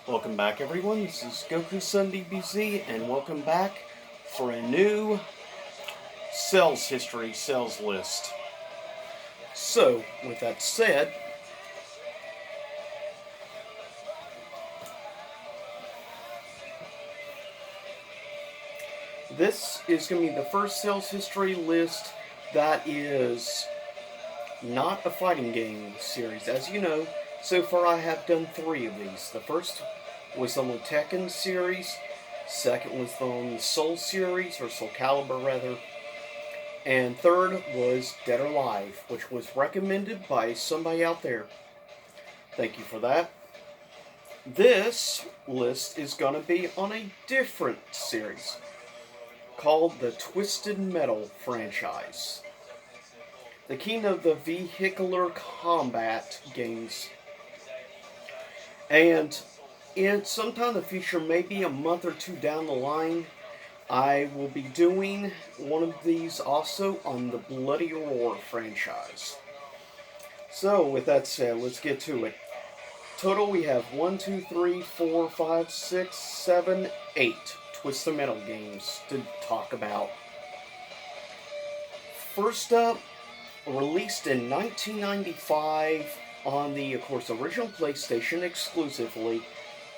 Welcome back, everyone. This is Goku Sun DBZ, and welcome back for a new sales history sales list. So, with that said, this is going to be the first sales history list that is not a fighting game series. As you know, so far I have done 3 of these. The first was on the Tekken series, second was on the Soul series, or Soul Calibur rather, and third was Dead or Alive, which was recommended by somebody out there. Thank you for that. This list is going to be on a different series called the Twisted Metal franchise. The king of the vehicular combat games. And in sometime in the future, maybe a month or 2 down the line, I will be doing one of these also on the Bloody Roar franchise. So, with that said, let's get to it. Total, we have 1, 2, 3, 4, 5, 6, 7, 8 Twisted Metal games to talk about. First up, released in 1995 on the, of course, original PlayStation exclusively,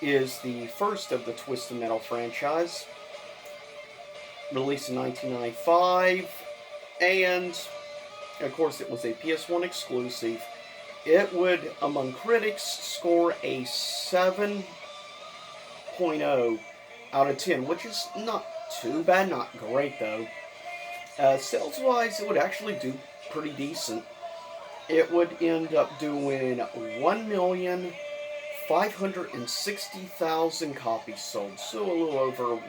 is the first of the Twisted Metal franchise. Released in 1995, and of course it was a PS1 exclusive. It would, among critics, score a 7.0 out of 10, which is not too bad, not great though. Sales-wise, it would actually do pretty decent. It would end up doing 1,560,000 copies sold, so a little over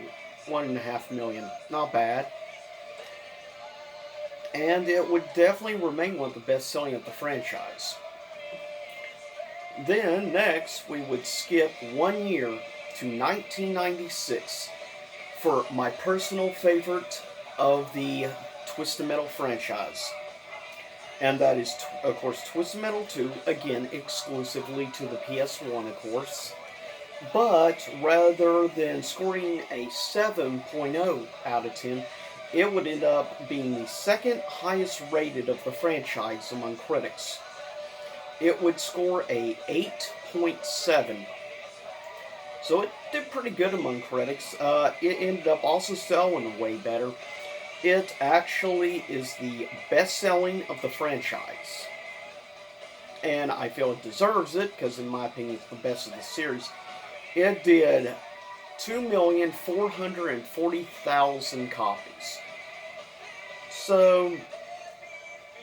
1.5 million. Not bad. And it would definitely remain one of the best selling of the franchise. Then, next, we would skip 1 year to 1996 for my personal favorite of the Twisted Metal franchise. And that is, of course, Twisted Metal 2, again, exclusively to the PS1, of course. But rather than scoring a 7.0 out of 10, it would end up being the second highest rated of the franchise among critics. It would score a 8.7. So it did pretty good among critics. It ended up also selling way better. It actually is the best-selling of the franchise. And I feel it deserves it, because in my opinion it's the best of the series. It did 2,440,000 copies. So,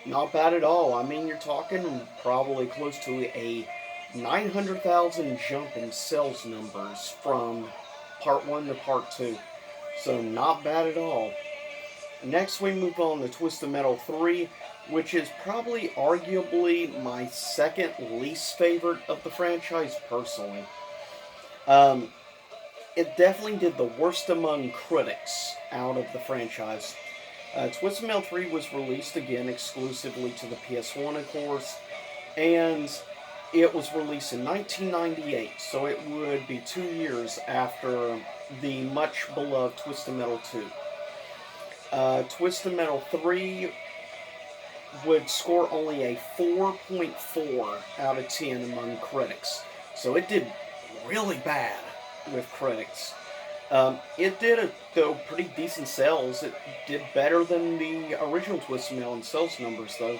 not bad at all. I mean, you're talking probably close to a 900,000 jump in sales numbers from Part 1 to Part 2. So, not bad at all. Next, we move on to Twisted Metal 3, which is probably arguably my second least favorite of the franchise personally. It definitely did the worst among critics out of the franchise. Twisted Metal 3 was released again exclusively to the PS1, of course, and it was released in 1998, so it would be 2 years after the much beloved Twisted Metal 2. Twisted Metal 3 would score only a 4.4 out of 10 among critics, so it did really bad with critics. It did, though, pretty decent sales. It did better than the original Twisted Metal in sales numbers, though.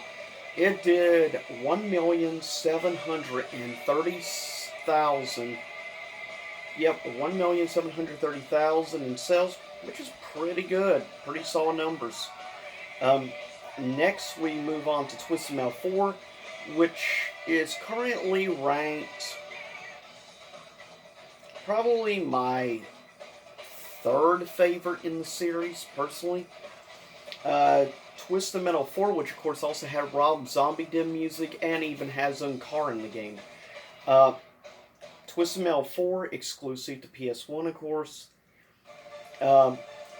It did 1,730,000. Yep, 1,730,000 in sales, which is pretty good. Pretty solid numbers. Next, we move on to Twisted Metal 4, which is currently ranked probably my third favorite in the series, personally. Twisted Metal 4, which of course also had Rob Zombie did music and even has his own car in the game. Twisted Metal 4, exclusive to PS1, of course.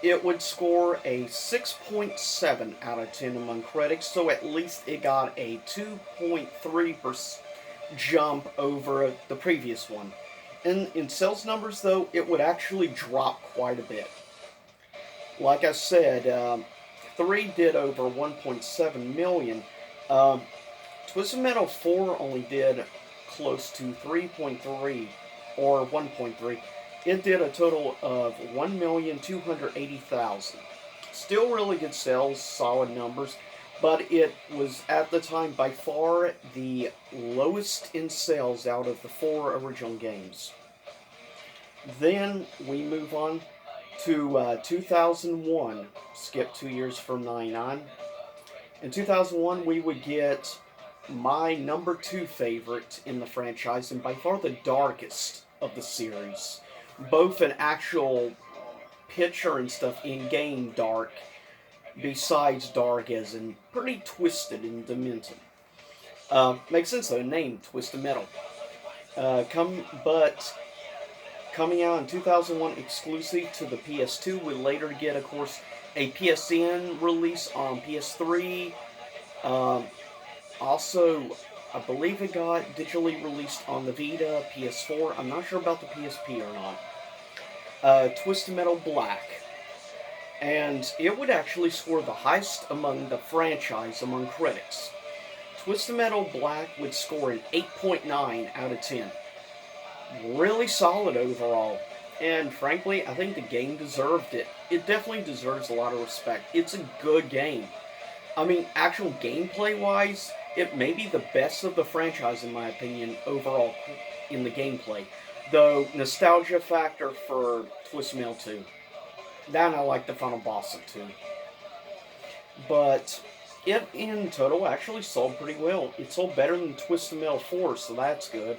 It would score a 6.7 out of 10 among critics, so at least it got a 2.3% jump over the previous one. In sales numbers, though, it would actually drop quite a bit. Like I said, 3 did over 1.7 million. Um, Twisted Metal 4 only did close to 3.3 or 1.3. It did a total of 1,280,000. Still really good sales, solid numbers, but it was at the time by far the lowest in sales out of the 4 original games. Then we move on to 2001, skip 2 years from 99. In 2001, we would get my number 2 favorite in the franchise, and by far the darkest of the series. Both an actual picture and stuff in game dark, besides dark as in pretty twisted and demented. Makes sense though, name Twisted Metal. But coming out in 2001 exclusive to the PS2, we later get, of course, a PSN release on PS3. Also, I believe it got digitally released on the Vita, PS4. I'm not sure about the PSP or not. Twisted Metal Black. And it would actually score the highest among the franchise among critics. Twisted Metal Black would score an 8.9 out of 10. Really solid overall. And frankly, I think the game deserved it. It definitely deserves a lot of respect. It's a good game. I mean, actual gameplay-wise, it may be the best of the franchise, in my opinion, overall in the gameplay. Though, nostalgia factor for Twisted Metal 2. That, I like the final boss of 2. But it, in total, actually sold pretty well. It sold better than Twisted Metal 4, so that's good.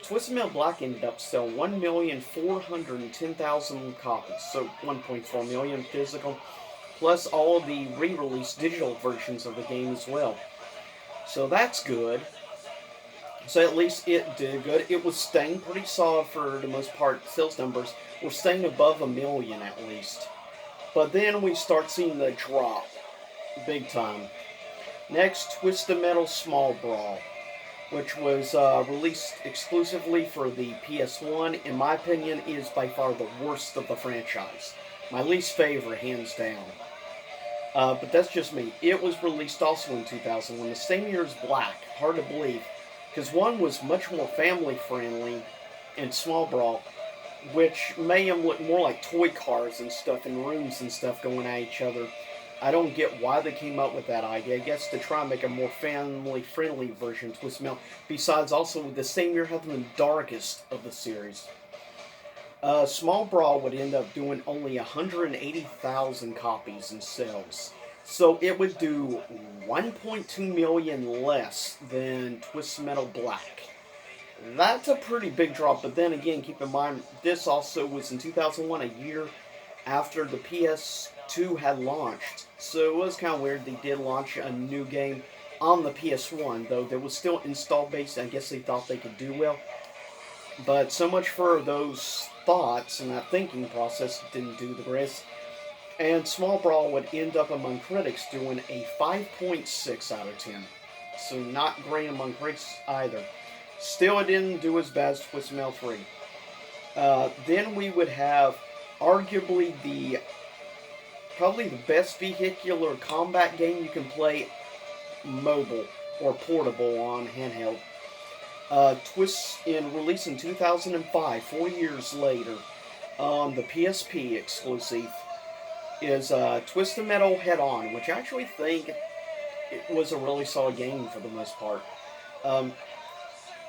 Twisted Metal Black ended up selling 1,410,000 copies, so 1.4 million physical, plus all of the re-released digital versions of the game as well. So that's good. So at least it did good. It was staying pretty solid for the most part. Sales numbers were staying above 1 million at least. But then we start seeing the drop. Big time. Next, Twisted Metal Small Brawl, which was released exclusively for the PS1. In my opinion, is by far the worst of the franchise. My least favorite, hands down. But that's just me. It was released also in 2001, the same year as Black. Hard to believe. Because one was much more family-friendly, and Small Brawl, which made them look more like toy cars and stuff, and rooms and stuff going at each other. I don't get why they came up with that idea. I guess to try and make a more family-friendly version of Twisted Metal. Besides, also, the same year having the darkest of the series. Small Brawl would end up doing only 180,000 copies in sales. So it would do 1.2 million less than Twisted Metal Black. That's a pretty big drop, but then again, keep in mind, this also was in 2001, a year after the PS2 had launched. So it was kind of weird they did launch a new game on the PS1, though there was still install base. I guess they thought they could do well. But so much for those thoughts and that thinking process didn't do the rest. And Small Brawl would end up among critics doing a 5.6 out of 10. So not great among critics either. Still, it didn't do as bad as Twisted Metal 3. Then we would have arguably probably the best vehicular combat game you can play mobile or portable on handheld. Released in 2005, 4 years later, on the PSP exclusive, is Twisted Metal Head On, which I actually think it was a really solid game for the most part.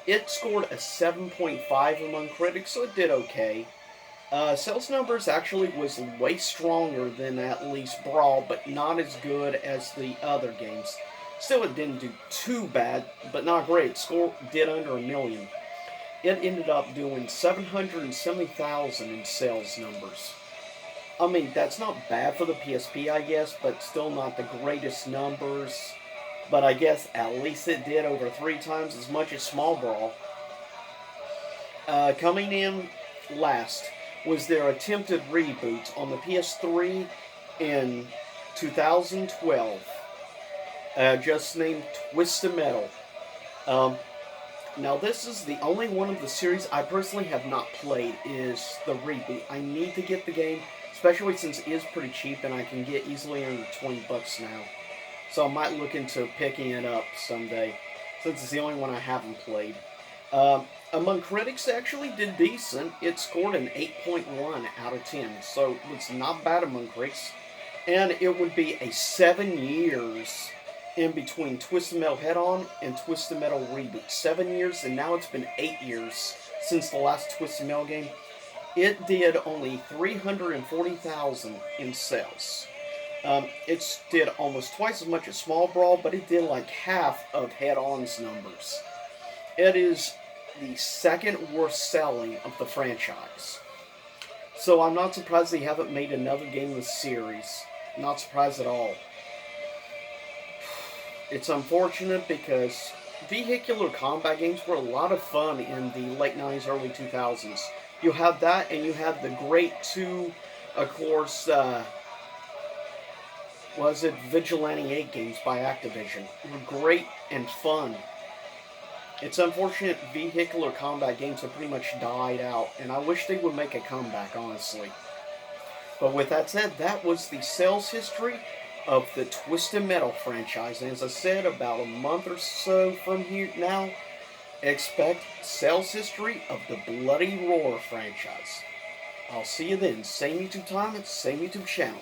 It scored a 7.5 among critics, so it did okay. Sales numbers actually was way stronger than at least Brawl, but not as good as the other games. Still, it didn't do too bad, but not great. Score did under 1 million. It ended up doing 770,000 in sales numbers. I mean, that's not bad for the PSP, I guess, but still not the greatest numbers. But I guess at least it did over 3 times as much as Small Brawl. Coming in last was their attempted reboot on the PS3 in 2012. Just named Twisted Metal. Now this is the only one of the series I personally have not played, is the reboot. I need to get the game, especially since it is pretty cheap and I can get easily under 20 bucks now. So I might look into picking it up someday, since it's the only one I haven't played. Among critics, it actually did decent. It scored an 8.1 out of 10, so it's not bad among critics. And it would be a 7 years in between Twisted Metal Head-On and Twisted Metal Reboot. 7 years, and now it's been 8 years since the last Twisted Metal game. It did only 340,000 in sales. It did almost twice as much as Small Brawl, but it did like half of Head-On's numbers. It is the second worst selling of the franchise. So I'm not surprised they haven't made another game in the series. Not surprised at all. It's unfortunate because vehicular combat games were a lot of fun in the late 90s, early 2000s. You had that, and you had the great two, of course, was it Vigilante 8 games by Activision. They were great and fun. It's unfortunate vehicular combat games have pretty much died out, and I wish they would make a comeback, honestly. But with that said, that was the sales history of the Twisted Metal franchise. And as I said, about a month or so from here now, expect sales history of the Bloody Roar franchise. I'll see you then. Same YouTube time, same YouTube channel.